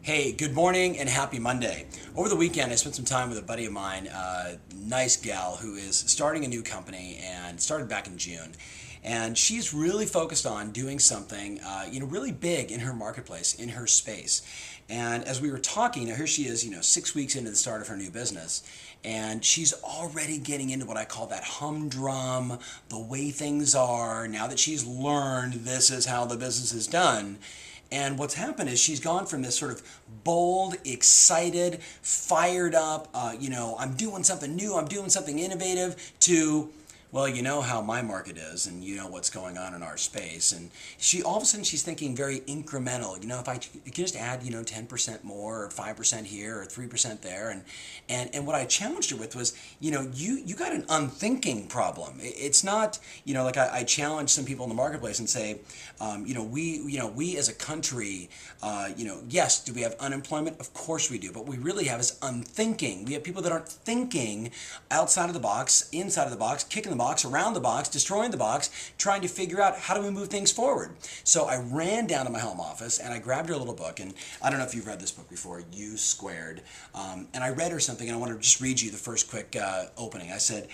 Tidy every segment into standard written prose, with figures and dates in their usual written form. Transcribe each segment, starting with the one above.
Hey, good morning and happy Monday. Over the weekend, I spent some time with a buddy of mine, nice gal who is starting a new company and started back in June. And she's really focused on doing something, really big in her marketplace, in her space. And as we were talking, now here she is, 6 weeks into the start of her new business, and she's already getting into what I call that humdrum, the way things are. Now that she's learned this is how the business is done, and what's happened is she's gone from this sort of bold, excited, fired up, I'm doing something new, I'm doing something innovative, to, well, you know how my market is and you know what's going on in our space. And she, all of a sudden, she's thinking very incremental. If I can just add, 10% more or 5% here or 3% there. And what I challenged her with was, you got an unthinking problem. It's not, like I challenge some people in the marketplace and say, we as a country, yes, do we have unemployment? Of course we do. But what we really have is unthinking. We have people that aren't thinking outside of the box, inside of the box, kicking the box, around the box, destroying the box, trying to figure out how do we move things forward. So I ran down to my home office and I grabbed her little book, and I don't know if you've read this book before, U Squared, and I read her something, and I want to just read you the first quick opening. I said,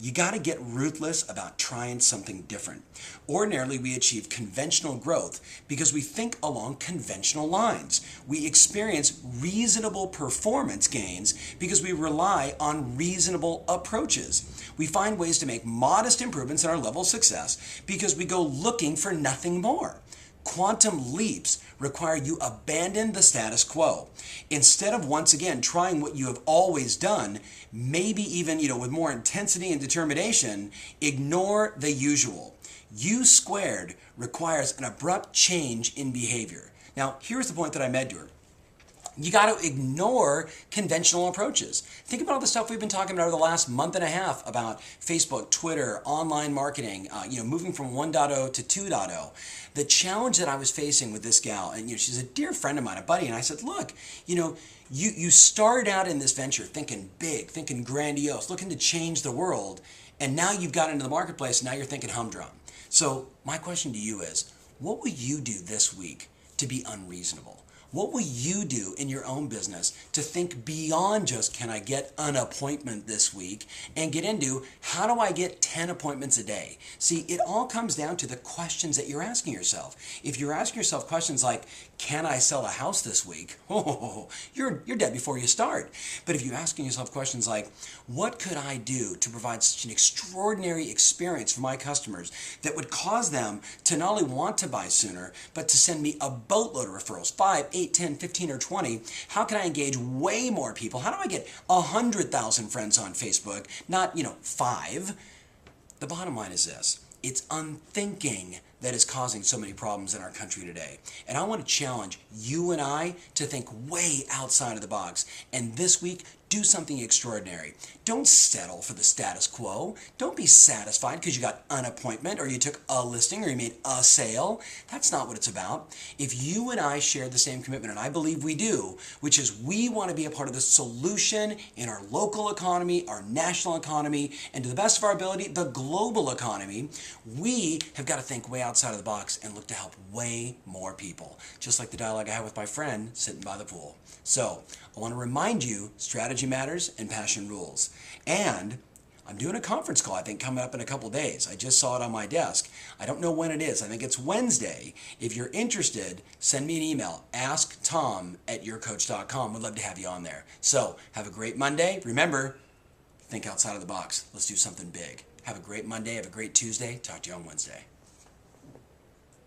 you got to get ruthless about trying something different. Ordinarily, we achieve conventional growth because we think along conventional lines. We experience reasonable performance gains because we rely on reasonable approaches. We find ways to make modest improvements in our level of success because we go looking for nothing more. Quantum leaps require you abandon the status quo. Instead of once again trying what you have always done, maybe even with more intensity and determination, ignore the usual. U Squared requires an abrupt change in behavior. Now, here's the point that I made to her. You got to ignore conventional approaches. Think about all the stuff we've been talking about over the last month and a half about Facebook, Twitter, online marketing, moving from 1.0 to 2.0. The challenge that I was facing with this gal, and she's a dear friend of mine, a buddy, and I said, look, you started out in this venture thinking big, thinking grandiose, looking to change the world, and now you've got into the marketplace, and now you're thinking humdrum. So my question to you is, what will you do this week to be unreasonable? What will you do in your own business to think beyond just, can I get an appointment this week, and get into, how do I get 10 appointments a day? See, it all comes down to the questions that you're asking yourself. If you're asking yourself questions like, can I sell a house this week? Oh, you're dead before you start. But if you're asking yourself questions like, what could I do to provide such an extraordinary experience for my customers that would cause them to not only want to buy sooner, but to send me a boatload of referrals, 5, 8, 10, 15, or 20. How can I engage way more people? How do I get 100,000 friends on Facebook, not, 5? The bottom line is this. It's unthinking that is causing so many problems in our country today. And I want to challenge you and I to think way outside of the box. And this week, do something extraordinary. Don't settle for the status quo. Don't be satisfied because you got an appointment or you took a listing or you made a sale. That's not what it's about. If you and I share the same commitment, and I believe we do, which is we want to be a part of the solution in our local economy, our national economy, and to the best of our ability, the global economy, we have got to think way outside of the box and look to help way more people. Just like the dialogue I had with my friend sitting by the pool. So I want to remind you, strategy matters and passion rules. And I'm doing a conference call, I think, coming up in a couple days. I just saw it on my desk. I don't know when it is. I think it's Wednesday. If you're interested, send me an email, asktom@yourcoach.com. We'd love to have you on there. So have a great Monday. Remember, think outside of the box. Let's do something big. Have a great Monday. Have a great Tuesday. Talk to you on Wednesday.